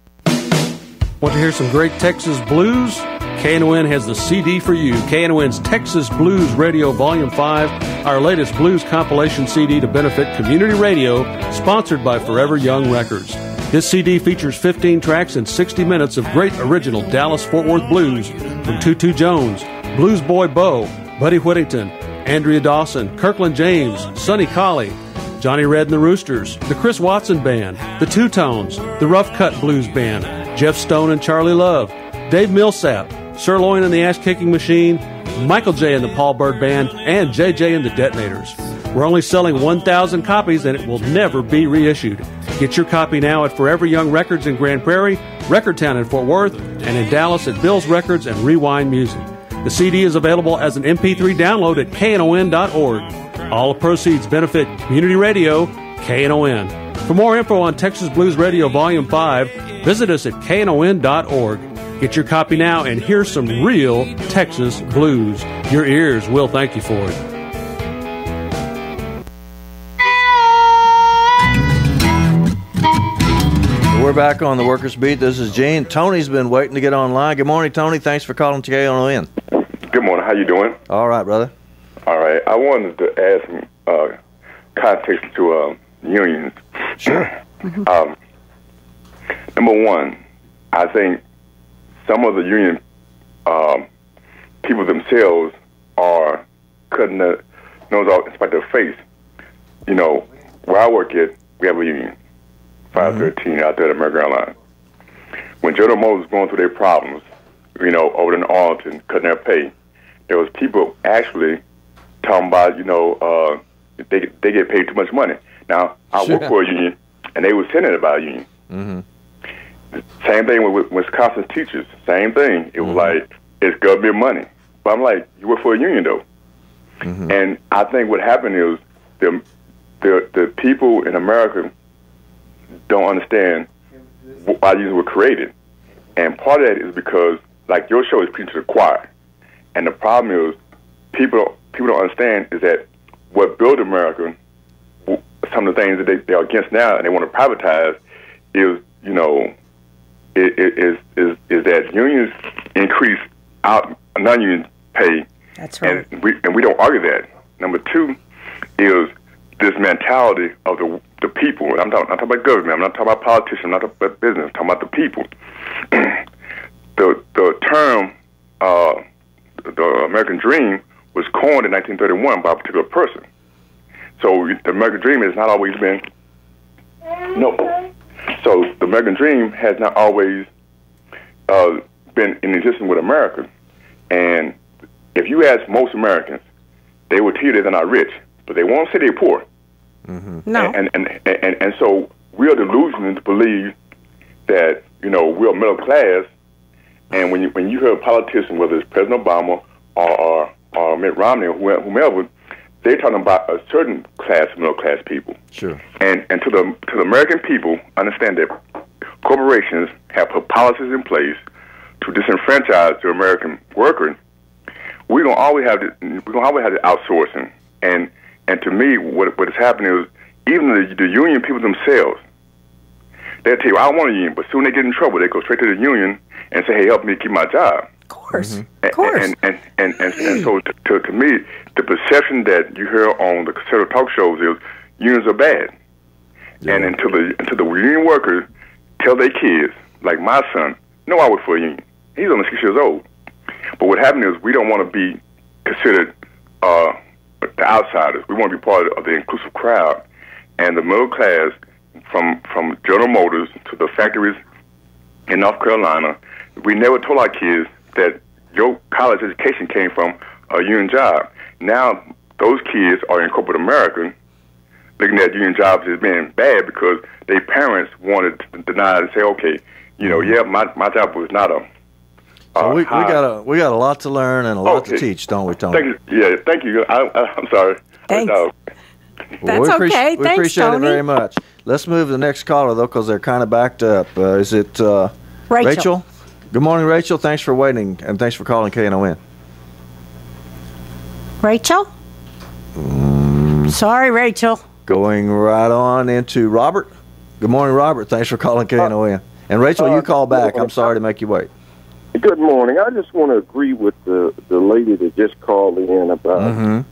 Want to hear some great Texas blues? KNON has the CD for you. KNON's Texas Blues Radio Volume 5, our latest blues compilation CD to benefit community radio, sponsored by Forever Young Records. This CD features 15 tracks and 60 minutes of great original Dallas-Fort Worth blues from Tutu Jones, Blues Boy Bo, Buddy Whittington, Andrea Dawson, Kirkland James, Sonny Colley, Johnny Red and the Roosters, the Chris Watson Band, the Two-Tones, the Rough Cut Blues Band, Jeff Stone and Charlie Love, Dave Millsap, Sirloin and the Ash-Kicking Machine, Michael J. and the Paul Bird Band, and J.J. and the Detonators. We're only selling 1,000 copies, and it will never be reissued. Get your copy now at Forever Young Records in Grand Prairie, Recordtown in Fort Worth, and in Dallas at Bill's Records and Rewind Music. The CD is available as an MP3 download at knon.org. All the proceeds benefit community radio, KNON. For more info on Texas Blues Radio Volume 5, visit us at knon.org. Get your copy now and hear some real Texas blues. Your ears will thank you for it. We're back on the Workers Beat. This is Gene. Tony's been waiting to get online. Good morning, Tony. Thanks for calling KNON. Good morning. How you doing? All right, brother. All right. I wanted to add some context to unions. Sure. Number one, I think some of the union people themselves are cutting their nose off in spite of their face. You know, where I work at, we have a union, 513 out there at American Airlines. When General Motors was going through their problems, you know, over in Arlington, cutting their pay, there was people actually talking about, you know, they get paid too much money. Now, I work for a union, and they were saying it about a union. Same thing with Wisconsin teachers. Same thing. It was like, it's government money. But I'm like, you work for a union, though. And I think what happened is the people in America don't understand why unions were created. And part of that is because, like, your show is preaching to the choir. And the problem is people don't understand is that what built America, some of the things that they are against now and they want to privatize is, you know, is that unions increase out non-union pay. That's right. And we don't argue that. Number two is this mentality of the people. I'm not talking about government. I'm not talking about politicians. I'm not talking about business. I'm talking about the people. The term, the American Dream, was coined in 1931 by a particular person. So the American Dream has not always been. No. So the American Dream has not always been in existence with America. And if you ask most Americans, they will tell you they're not rich, but they won't say they're poor. No. And so we are delusional to believe that, you know, we're middle class. And when you hear a politician, whether it's President Obama or Mitt Romney or whomever, they're talking about a certain class, middle class people. Sure. And to the American people, understand that corporations have put policies in place to disenfranchise the American worker. We're gonna always have the outsourcing. And to me, what is happening is even the union people themselves, they'll tell you, I don't want a union, but soon they get in trouble, they go straight to the union and say, hey, help me keep my job. Of course. Of course. And so to me, the perception that you hear on the conservative talk shows is unions are bad. Yeah. And until the union workers tell their kids, like my son, no, I work for a union. He's only 6 years old. But what happened is we don't want to be considered the outsiders. We want to be part of the inclusive crowd. And the middle class, from General Motors to the factories in North Carolina, we never told our kids that your college education came from a union job. Now those kids are in corporate America looking at union jobs as being bad because their parents wanted to deny and say, okay, my job was not a. So we got a lot to learn and a lot to teach, don't we, Tony? Thank you. Yeah, thank you. I'm sorry. Thanks. Well, That's okay. We Thanks, appreciate Tony. it very much. Let's move to the next caller, though, because they're kind of backed up. Is it Rachel? Good morning, Rachel. Thanks for waiting, and thanks for calling KNON. Rachel? Sorry, Rachel. Going right on into Robert. Good morning, Robert. Thanks for calling KNON. And Rachel, you call back. I'm sorry to make you wait. Good morning. I just want to agree with the lady that just called in about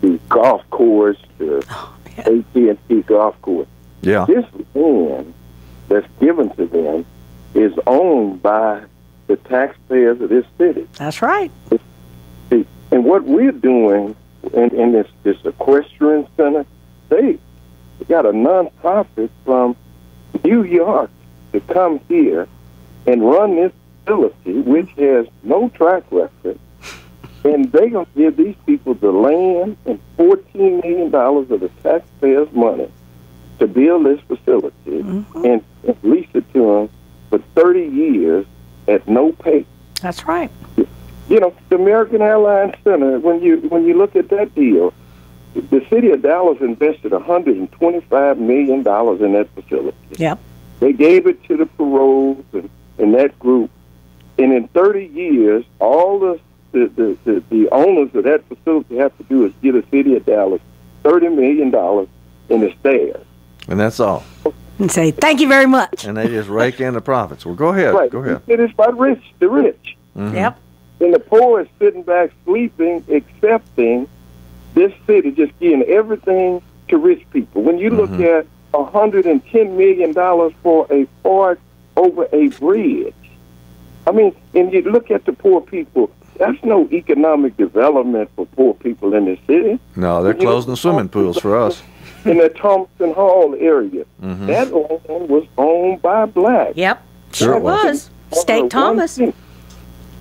the golf course, the AT&T golf course. Yeah. This land that's given to them is owned by the taxpayers of this city. That's right. And what we're doing in this equestrian center, they got a nonprofit from New York to come here and run this facility, which has no track record, and they're going to give these people the land and $14 million of the taxpayers' money to build this facility and lease it to them for 30 years at no pay. That's right. You know, the American Airlines Center, when you look at that deal, the city of Dallas invested $125 million in that facility. Yep. They gave it to the paroles and that group. And in 30 years, all the owners of that facility have to do is give the city of Dallas $30 million and it's theirs. And that's all. And say, thank you very much. And they just rake in the profits. Well, go ahead. Right. Go ahead. It is by the rich. Yep. And the poor is sitting back sleeping, accepting this city just giving everything to rich people. When you look at $110 million for a park over a bridge, I mean, and you look at the poor people, that's no economic development for poor people in the city. No, they're closing the swimming pools for us. In the Thompson Hall area, that land was owned by blacks. Yep, sure it was. State Thomas.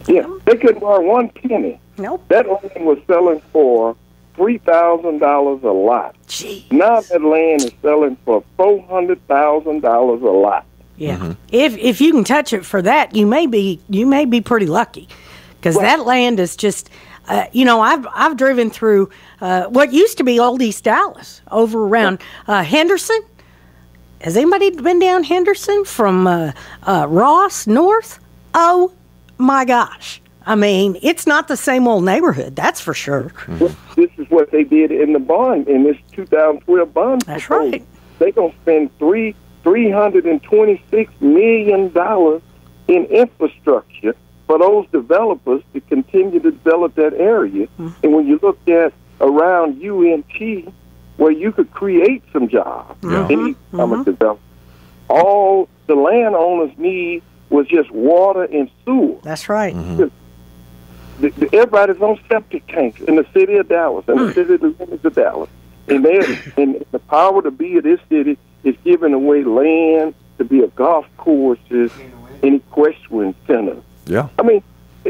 Yeah, they couldn't borrow one penny. Nope. That land was selling for $3,000 a lot. Gee. Now that land is selling for $400,000 a lot. Yeah. If you can touch it for that, you may be pretty lucky, because that land is just. I've driven through what used to be Old East Dallas over around Henderson. Has anybody been down Henderson from Ross north? Oh my gosh! I mean, it's not the same old neighborhood, that's for sure. This is what they did in the bond, in this 2012 bond. That's proposal. right. They're going to spend $326 million in infrastructure for those developers to continue to develop that area. And when you look at around UNT, where you could create some jobs in economic development, all the landowners need was just water and sewer. That's right. Everybody's on septic tanks in the city of Dallas and the city of Dallas. And the power to be of this city is giving away land to be a golf courses and equestrian centers. Yeah. I mean,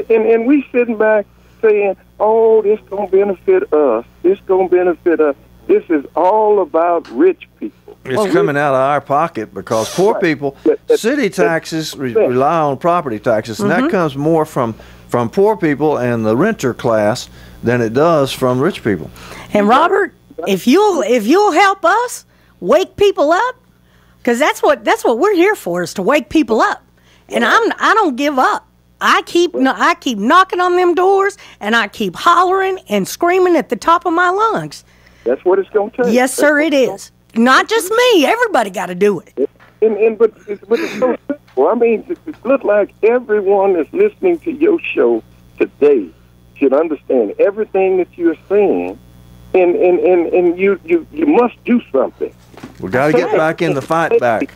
and we sitting back saying, oh, this going to benefit us. This going to benefit us. This is all about rich people. It's coming out of our pocket because poor people, city taxes rely on property taxes, and that comes more from poor people and the renter class than it does from rich people. And Robert, if you'll help us wake people up, because that's what we're here for, is to wake people up. And I don't give up. I keep knocking on them doors, and I keep hollering and screaming at the top of my lungs. That's what it's going to take. Yes, sir, it is. Not just me. Everybody got to do it. But it's so simple. I mean, it looks like everyone that's listening to your show today should understand everything that you're saying, and you must do something. We got to get back in the fight back.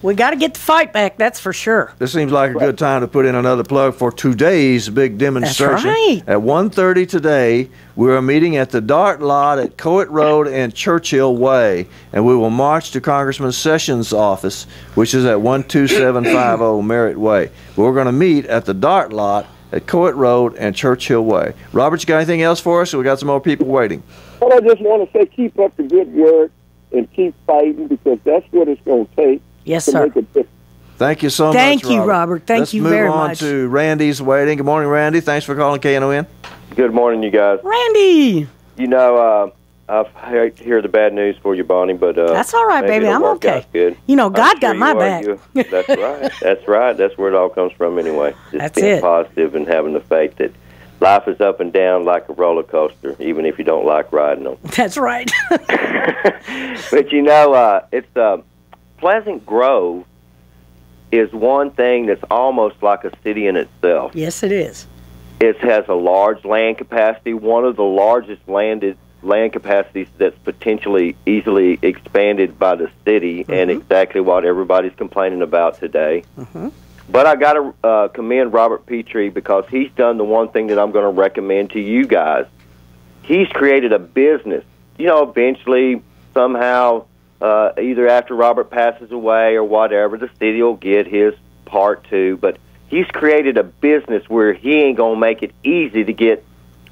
We got to get the fight back, that's for sure. This seems like a good time to put in another plug for today's big demonstration. That's right. At 1:30 today, we are meeting at the Dart Lot at Coet Road and Churchill Way, and we will march to Congressman Sessions' office, which is at 12750 Merritt Way. We're going to meet at the Dart Lot at Coet Road and Churchill Way. Robert, you got anything else for us? We got some more people waiting. Well, I just want to say keep up the good work and keep fighting, because that's what it's going to take. Yes, to sir. Make a difference. Thank you so much, Thank you, Robert. Thank you very much. Let's move on to Randy's waiting. Good morning, Randy. Thanks for calling KNON. Good morning, you guys. Randy! You know, I hate to hear the bad news for you, Bonnie, but... that's all right, maybe baby. it'll I'm work okay. out good. You know, God I'm got sure my you are. back. That's right. That's right. That's where it all comes from anyway. Just That's being it. positive and having the faith that life is up and down like a roller coaster, even if you don't like riding them. That's right. But, you know, it's Pleasant Grove is one thing that's almost like a city in itself. Yes, it is. It has a large land capacity, one of the largest land capacities that's potentially easily expanded by the city, and exactly what everybody's complaining about today. But I got to commend Robert Petrie, because he's done the one thing that I'm going to recommend to you guys. He's created a business. You know, eventually, somehow, either after Robert passes away or whatever, the city will get his part too. But he's created a business where he ain't going to make it easy to get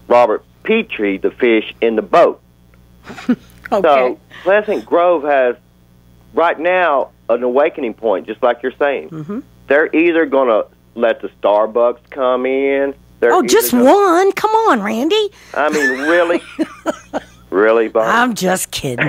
Robert Petrie the fish in the boat. So Pleasant Grove has, right now, an awakening point, just like you're saying. They're either going to let the Starbucks come in. Just one? Come on, Randy. I mean, really? Really, Bob? I'm just kidding.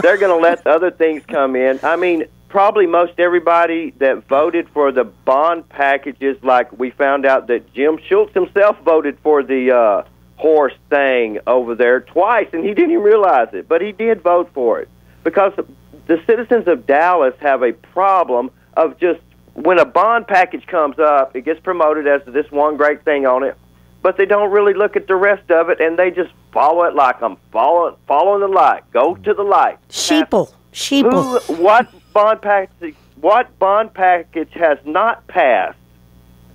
They're going to let other things come in. I mean, probably most everybody that voted for the bond packages, like we found out that Jim Schultz himself voted for the horse thing over there twice, and he didn't even realize it, but he did vote for it, because the citizens of Dallas have a problem of just, when a bond package comes up, it gets promoted as this one great thing on it, but they don't really look at the rest of it, and they just follow it like I'm following the light. Go to the light. Sheeple. What bond package has not passed?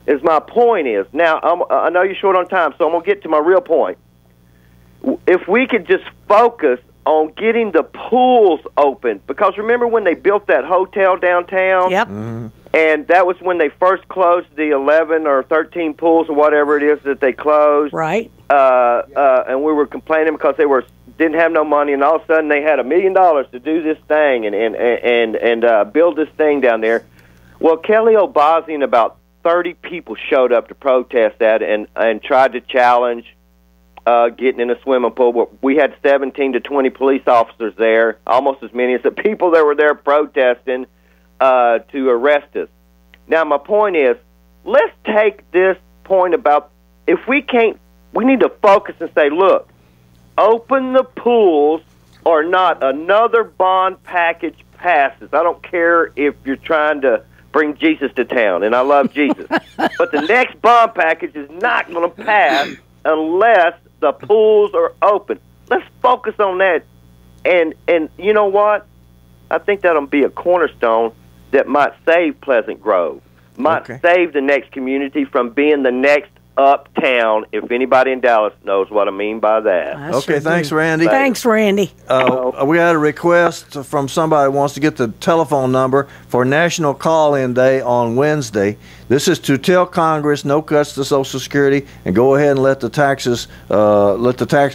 Is my point is. Now, I know you're short on time, so I'm going to get to my real point. If we could just focus on getting the pools open, because remember when they built that hotel downtown? Yep. And that was when they first closed the 11 or 13 pools or whatever it is that they closed. Right. And we were complaining because they didn't have no money, and all of a sudden they had $1 million to do this thing and build this thing down there. Well, Kelly O'Bazi and about 30 people showed up to protest that and tried to challenge getting in a swimming pool. We had 17 to 20 police officers there, almost as many as the people that were there protesting to arrest us. Now, my point is, let's take this point about, if we can't, we need to focus and say, look, open the pools or not, another bond package passes. I don't care if you're trying to bring Jesus to town, and I love Jesus. But the next bond package is not going to pass unless the pools are open. Let's focus on that. And you know what? I think that'll be a cornerstone that might save Pleasant Grove, might save the next community from being the next uptown, if anybody in Dallas knows what I mean by that. Okay, thanks, Randy. Thanks, Randy. We had a request from somebody who wants to get the telephone number for National Call-In Day on Wednesday. This is to tell Congress no cuts to Social Security and go ahead and let the tax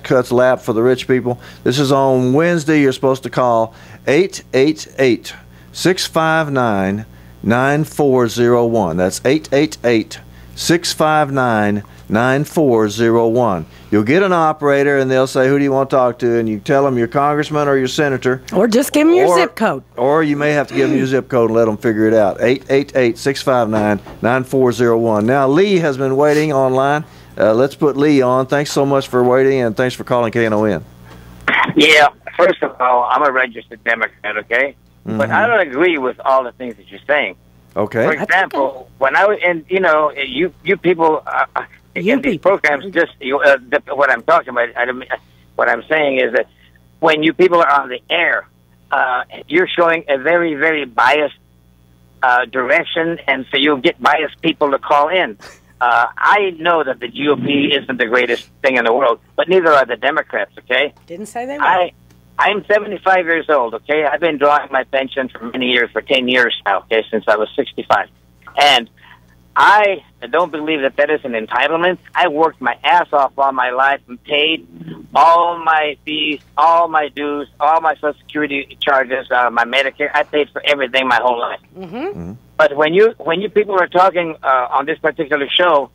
cuts lap for the rich people. This is on Wednesday. You're supposed to call 888-659-9401. That's 888-659-9401. You'll get an operator, and they'll say, who do you want to talk to? And you tell them your congressman or your senator. Or just give them your zip code. Or you may have to give them your zip code and let them figure it out. 888-659-9401. Now, Lee has been waiting online. Let's put Lee on. Thanks so much for waiting, and thanks for calling KNON. Yeah, first of all, I'm a registered Democrat, okay? But I don't agree with all the things that you're saying. Okay. For example, when I was, and you know, you people in these programs, just what I'm talking about. What I'm saying is that when you people are on the air, you're showing a very, very biased direction, and so you'll get biased people to call in. I know that the GOP isn't the greatest thing in the world, but neither are the Democrats, okay? Didn't say they were. I'm 75 years old, okay? I've been drawing my pension for many years, for 10 years now, okay, since I was 65. And I don't believe that that is an entitlement. I worked my ass off all my life and paid all my fees, all my dues, all my Social Security charges, my Medicare. I paid for everything my whole life. But when you people are talking on this particular show,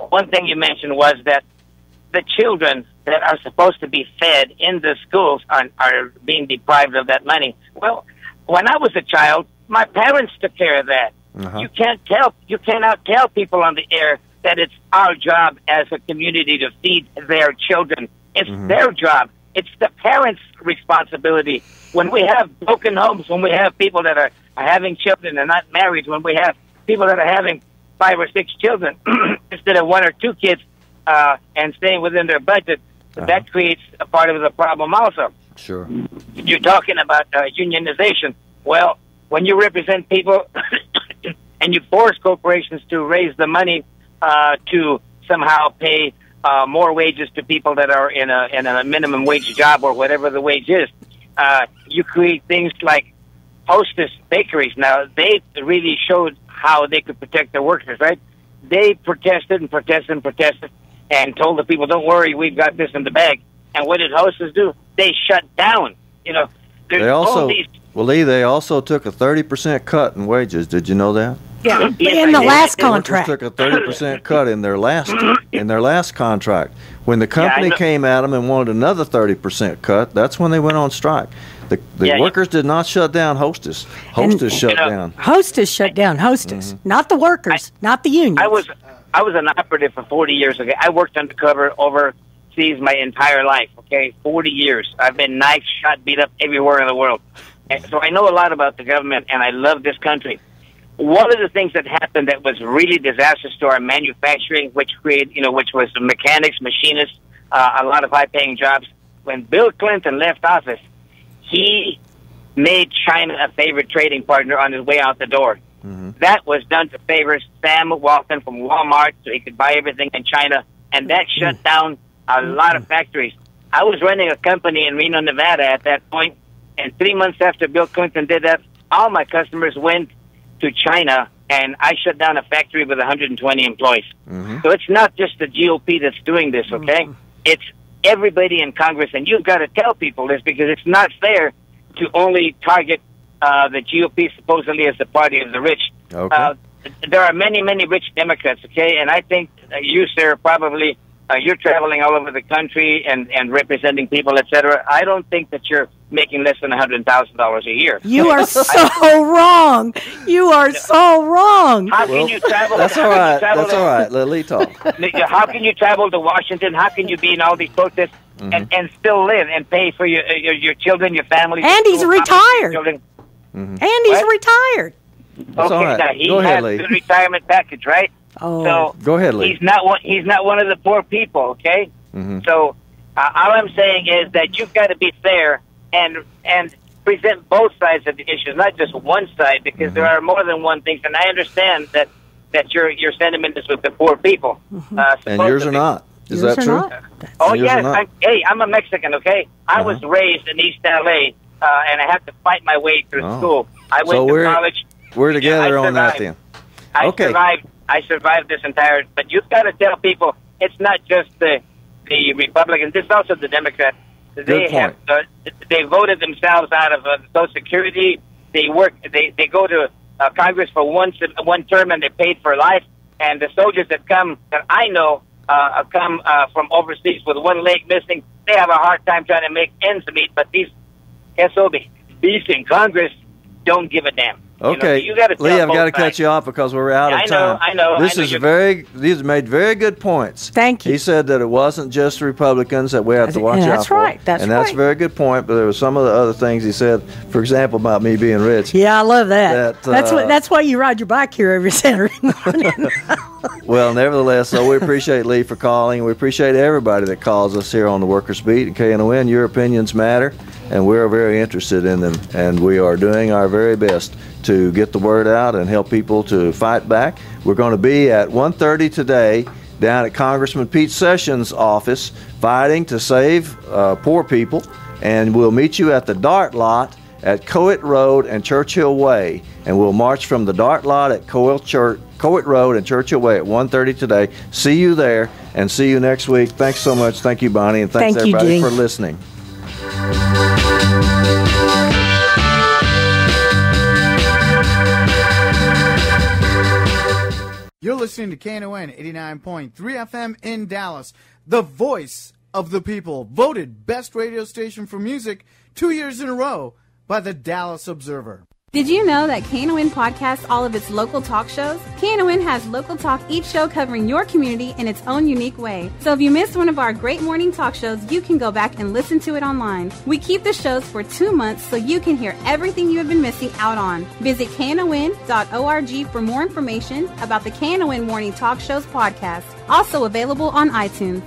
one thing you mentioned was that the children that are supposed to be fed in the schools are being deprived of that money. Well, when I was a child, my parents took care of that. You cannot tell people on the air that it's our job as a community to feed their children. It's their job. It's the parents' responsibility. When we have broken homes, when we have people that are having children and not married, when we have people that are having 5 or 6 children instead of 1 or 2 kids and staying within their budget, that creates a part of the problem also. Sure. You're talking about unionization. Well, when you represent people and you force corporations to raise the money to somehow pay more wages to people that are in a minimum wage job or whatever the wage is, you create things like Hostess bakeries. Now, they really showed how they could protect their workers, right? They protested and protested and protested and told the people, don't worry, we've got this in the bag. And what did Hostess do? They shut down. You know, they also, Lee, they also took a 30% cut in wages. Did you know that? Yeah, in the last contract. They took a 30% cut in their last contract. When the company came at them and wanted another 30% cut, that's when they went on strike. The workers did not shut down Hostess. Hostess shut down. Hostess shut down Hostess, not the workers, not the unions. I was an operative for 40 years. Okay, I worked undercover overseas my entire life. Okay, 40 years. I've been knifed, shot, beat up everywhere in the world. And so I know a lot about the government, and I love this country. One of the things that happened that was really disastrous to our manufacturing, which was mechanics, machinists, a lot of high-paying jobs. When Bill Clinton left office, he made China a favorite trading partner on his way out the door. That was done to favor Sam Walton from Walmart so he could buy everything in China, and that shut down a lot of factories. I was running a company in Reno, Nevada at that point, and 3 months after Bill Clinton did that, all my customers went to China, and I shut down a factory with 120 employees. So it's not just the GOP that's doing this, okay? It's everybody in Congress, and you've got to tell people this because it's not fair to only target the GOP supposedly as the party of the rich. There are many, many rich Democrats, okay? And I think you, sir, probably you're traveling all over the country and representing people, etc. I don't think that you're making less than $100,000 a year. You are so wrong. You are so wrong. How can you travel? That's all right. That's all right. Let Lee talk. How can you travel to Washington? How can you be in all these protests and still live and pay for your children, your family? And he's retired. And he's retired. That's all right. Now he Go ahead, has Lee. the retirement package, right? So go ahead, Lee. He's not one of the poor people, okay? So all I'm saying is that you've got to be fair and present both sides of the issues, not just one side, because there are more than one thing. And I understand that your sentiment is with the poor people. And yours are not. Is that true? Oh, yes. I'm a Mexican, okay? I was raised in East L.A., and I had to fight my way through school. I went to college. We're together on that then. I survived this entire... But you've got to tell people it's not just the Republicans. It's also the Democrats. They voted themselves out of Social Security. They go to Congress for one term and they're paid for life. And the soldiers that I know come from overseas with one leg missing, they have a hard time trying to make ends meet. But these SOBs in Congress don't give a damn. Okay, you gotta Lee, I've got to cut you off because we're out of time. I know. These made very good points. Thank you. He said that it wasn't just Republicans that we have to watch out for. That's a very good point. But there were some of the other things he said. For example, about me being rich. Yeah, I love that. That's why you ride your bike here every Saturday morning. Well, nevertheless, so we appreciate Lee for calling. We appreciate everybody that calls us here on the Workers Beat and KNON. Your opinions matter, and we're very interested in them, and we are doing our very best to get the word out and help people to fight back. We're going to be at 1:30 today down at Congressman Pete Sessions' office fighting to save poor people, and we'll meet you at the Dart Lot at Coet Road and Churchill Way, and we'll march from the Dart Lot at Coet Road and Churchill Way at 1:30 today. See you there, and see you next week. Thanks so much. Thank you, Bonnie, and thanks everybody for listening. You're listening to KNON 89.3 FM in Dallas, the voice of the people, voted best radio station for music 2 years in a row by the Dallas Observer. Did you know that KNON podcasts all of its local talk shows? KNON has local talk each show covering your community in its own unique way. So if you missed one of our great morning talk shows, you can go back and listen to it online. We keep the shows for 2 months so you can hear everything you have been missing out on. Visit KNON.org for more information about the KNON Morning Talk Shows podcast, also available on iTunes.